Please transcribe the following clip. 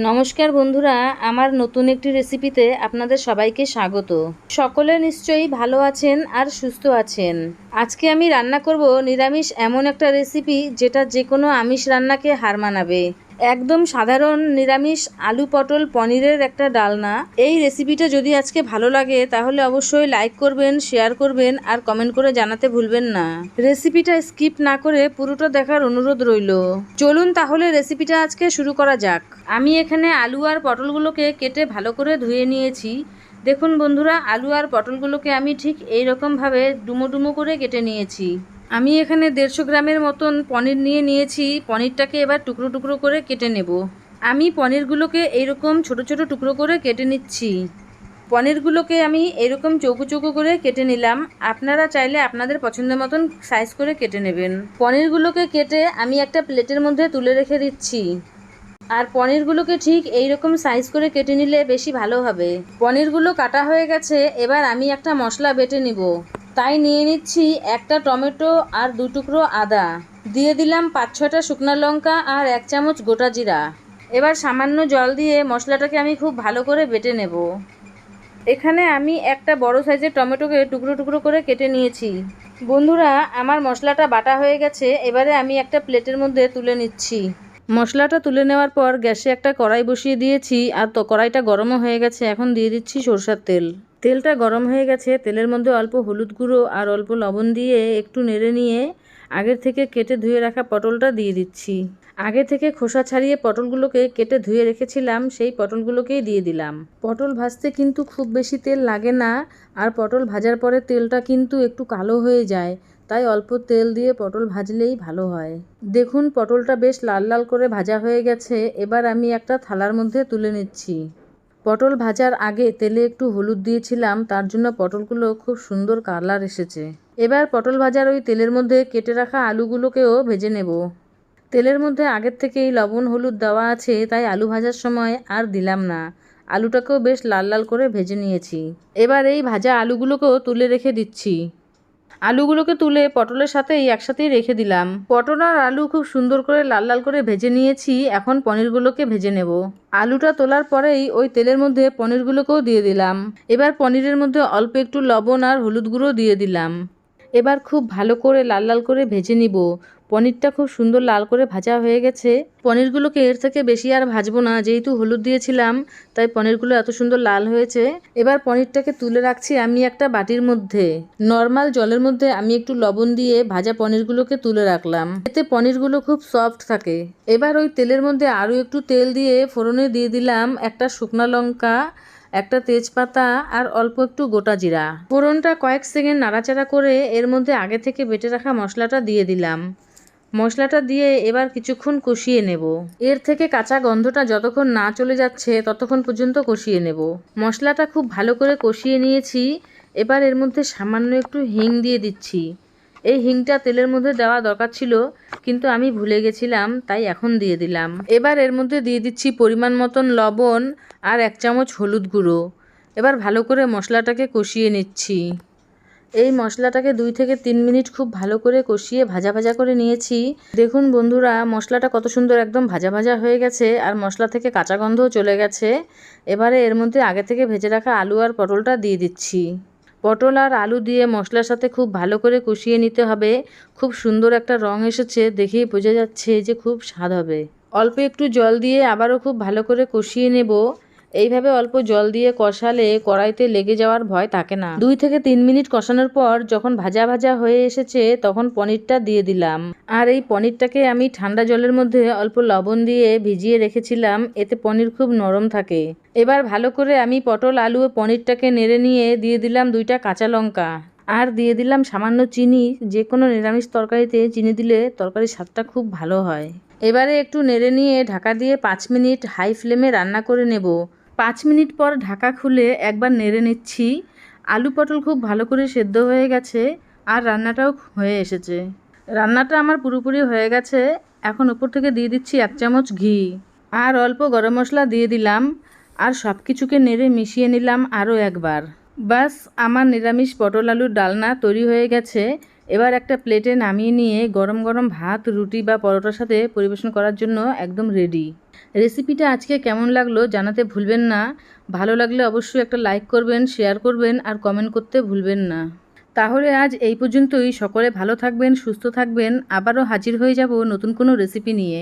নমস্কার বন্ধুরা, আমার নতুন একটি রেসিপিতে আপনাদের সবাইকে স্বাগত। সকলে নিশ্চয়ই ভালো আছেন আর সুস্থ আছেন। আজকে আমি রান্না করব নিরামিষ এমন একটা রেসিপি যেটা যে কোনো আমিষ রান্নাকে হার মানাবে। একদম সাধারণ নিরামিষ আলু পটল পনিরের একটা ডালনা। এই রেসিপিটা যদি আজকে ভালো লাগে তাহলে অবশ্যই লাইক করবেন, শেয়ার করবেন আর কমেন্ট করে জানাতে ভুলবেন না। রেসিপিটা স্কিপ না করে পুরোটা দেখার অনুরোধ রইল। চলুন তাহলে রেসিপিটা আজকে শুরু করা যাক। আমি এখানে আলু আর পটলগুলোকে কেটে ভালো করে ধুয়ে নিয়েছি। দেখুন বন্ধুরা, আলু আর পটলগুলোকে আমি ঠিক এই রকমভাবে ডুমো ডুমো করে কেটে নিয়েছি। আমি এখানে 150 গ্রামের মতন পনির নিয়েছি। পনিরটাকে এবার টুকরো টুকরো করে কেটে নেব। আমি পনিরগুলোকে এইরকম ছোট ছোট টুকরো করে কেটে নিচ্ছি। পনিরগুলোকে আমি এরকম চৌকো চৌকো করে কেটে নিলাম। আপনারা চাইলে আপনাদের পছন্দ মতন সাইজ করে কেটে নেবেন। পনিরগুলোকে কেটে আমি একটা প্লেটের মধ্যে তুলে রেখে দিচ্ছি। আর পনিরগুলোকে ঠিক এই রকম সাইজ করে কেটে নিলে বেশি ভালো হবে। পনিরগুলো কাটা হয়ে গেছে, এবার আমি একটা মশলা বেটে নিব। তাই নিয়ে নিচ্ছি একটা টমেটো আর 2 টুকরো আদা, দিয়ে দিলাম 5-6টা শুকনো লঙ্কা আর 1 চামচ গোটা জিরা। এবার সামান্য জল দিয়ে মশলাটাকে আমি খুব ভালো করে বেটে নেব। এখানে আমি একটা বড় সাইজের টমেটোকে টুকরো টুকরো করে কেটে নিয়েছি। বন্ধুরা, আমার মশলাটা বাটা হয়ে গেছে। এবারে আমি একটা প্লেটের মধ্যে তুলে নিচ্ছি। মশলাটা তুলে নেওয়ার পর গ্যাসে একটা কড়াই বসিয়ে দিয়েছি, আর তো কড়াইটা গরমও হয়ে গেছে। এখন দিয়ে দিচ্ছি সরষের তেল। তেলটা গরম হয়ে গেছে। তেলের মধ্যে অল্প হলুদ গুঁড়ো আর অল্প লবণ দিয়ে একটু নেড়ে নিয়ে আগের থেকে কেটে ধুয়ে রাখা পটলটা দিয়ে দিচ্ছি। আগে থেকে খোসা ছাড়িয়ে পটলগুলোকে কেটে ধুয়ে রেখেছিলাম, সেই পটলগুলোকেই দিয়ে দিলাম। পটল ভাজতে কিন্তু খুব বেশি তেল লাগে না, আর পটল ভাজার পরে তেলটা কিন্তু একটু কালো হয়ে যায়, তাই অল্প তেল দিয়ে পটল ভাজলেই ভালো হয়। দেখুন পটলটা বেশ লাল লাল করে ভাজা হয়ে গেছে। এবার আমি একটা থালার মধ্যে তুলে নিচ্ছি। পটল ভাজার আগে তেলে একটু হলুদ দিয়েছিলাম, তার জন্য পটলগুলো খুব সুন্দর কালার এসেছে। এবার পটল ভাজার ওই তেলের মধ্যে কেটে রাখা আলুগুলোকেও ভেজে নেব। তেলের মধ্যে আগের থেকেই লবণ হলুদ দেওয়া আছে, তাই আলু ভাজার সময় আর দিলাম না। আলুটাকেও বেশ লাল লাল করে ভেজে নিয়েছি। এবার এই ভাজা আলুগুলোকেও তুলে রেখে দিচ্ছি। আলুগুলোকে তুলে পটলের সাথেই একসাথেই রেখে দিলাম। পটল আর আলু খুব সুন্দর করে লাল লাল করে ভেজে নিয়েছি। এখন পনিরগুলোকে ভেজে নেব। আলুটা তোলার পরেই ওই তেলের মধ্যে পনিরগুলোকেও দিয়ে দিলাম। এবার পনিরের মধ্যে অল্প একটু লবণ আর হলুদ গুঁড়ো দিয়ে দিলাম। এবার খুব ভালো করে লাল লাল করে ভেজে নিব। পনিরটা খুব সুন্দর লাল করে ভাজা হয়ে গেছে। পনিরগুলোকে এর থেকে বেশি আর ভাজবো না, যেহেতু হলুদ দিয়েছিলাম তাই পনিরগুলো এত সুন্দর লাল হয়েছে। এবার পনিরটাকে তুলে রাখছি আমি একটা বাটির মধ্যে। নর্মাল জলের মধ্যে আমি একটু লবণ দিয়ে ভাজা পনিরগুলোকে তুলে রাখলাম, এতে পনিরগুলো খুব সফট থাকে। এবার ওই তেলের মধ্যে আরও একটু তেল দিয়ে ফোড়নে দিয়ে দিলাম একটা শুকনো লঙ্কা, একটা তেজপাতা আর অল্প একটু গোটা জিরা। ফোড়নটা কয়েক সেকেন্ড নাড়াচাড়া করে এর মধ্যে আগে থেকে বেটে রাখা মশলাটা দিয়ে দিলাম। মশলাটা দিয়ে এবার কিছুক্ষণ কষিয়ে নেব। এর থেকে কাঁচা গন্ধটা যতক্ষণ না চলে যাচ্ছে ততক্ষণ পর্যন্ত কষিয়ে নেব। মশলাটা খুব ভালো করে কষিয়ে নিয়েছি। এবার এর মধ্যে সামান্য একটু হিং দিয়ে দিচ্ছি। এই হিংটা তেলের মধ্যে দেওয়া দরকার ছিল, কিন্তু আমি ভুলে গেছিলাম, তাই এখন দিয়ে দিলাম। এবার এর মধ্যে দিয়ে দিচ্ছি পরিমাণ মতন লবণ আর 1 চামচ হলুদ গুঁড়ো। এবার ভালো করে মশলাটাকে কষিয়ে নিচ্ছি। এই মশলাটাকে 2 থেকে 3 মিনিট খুব ভালো করে কষিয়ে ভাজা ভাজা করে নিয়েছি। দেখুন বন্ধুরা, মশলাটা কত সুন্দর একদম ভাজা ভাজা হয়ে গেছে, আর মশলা থেকে কাঁচা গন্ধও চলে গেছে। এবারে এর মধ্যে আগে থেকে ভেজে রাখা আলু আর পটলটা দিয়ে দিচ্ছি। পটল আর আলু দিয়ে মশলার সাথে খুব ভালো করে কষিয়ে নিতে হবে। খুব সুন্দর একটা রং এসেছে, দেখেই বোঝা যাচ্ছে যে খুব স্বাদ হবে। অল্প একটু জল দিয়ে আবারও খুব ভালো করে কষিয়ে নেব। এইভাবে অল্প জল দিয়ে কষালে কড়াইতে লেগে যাওয়ার ভয় থাকে না। 2 থেকে 3 মিনিট কষানোর পর যখন ভাজা ভাজা হয়ে এসেছে তখন পনিরটা দিয়ে দিলাম। আর এই পনিরটাকে আমি ঠান্ডা জলের মধ্যে অল্প লবণ দিয়ে ভিজিয়ে রেখেছিলাম, এতে পনির খুব নরম থাকে। এবার ভালো করে আমি পটল আলু ও পনিরটাকে নেড়ে নিয়ে দিয়ে দিলাম 2টা কাঁচা লঙ্কা, আর দিয়ে দিলাম সামান্য চিনি। যে কোনো নিরামিষ তরকারিতে চিনি দিলে তরকারির স্বাদটা খুব ভালো হয়। এবারে একটু নেড়ে নিয়ে ঢাকা দিয়ে 5 মিনিট হাই ফ্লেমে রান্না করে নেব। 5 মিনিট পর ঢাকা খুলে একবার নেড়ে নিচ্ছি। আলু পটল খুব ভালো করে সেদ্ধ হয়ে গেছে, আর রান্নাটাও হয়ে এসেছে। রান্নাটা আমার পুরোপুরি হয়ে গেছে। এখন উপর থেকে দিয়ে দিচ্ছি 1 চামচ ঘি, আর অল্প গরম মশলা দিয়ে দিলাম, আর সব কিছুকে নেড়ে মিশিয়ে নিলাম আরও একবার। বাস, আমার নিরামিষ পটল আলুর ডালনা তৈরি হয়ে গেছে। এবার একটা প্লেটে নামিয়ে নিয়ে গরম গরম ভাত, রুটি বা পরোটার সাথে পরিবেশন করার জন্য একদম রেডি। রেসিপিটা আজকে কেমন লাগলো জানাতে ভুলবেন না। ভালো লাগলে অবশ্যই একটা লাইক করবেন, শেয়ার করবেন আর কমেন্ট করতে ভুলবেন না। তাহলে আজ এই পর্যন্তই। সকলে ভালো থাকবেন, সুস্থ থাকবেন। আবারও হাজির হয়ে যাব নতুন কোনো রেসিপি নিয়ে।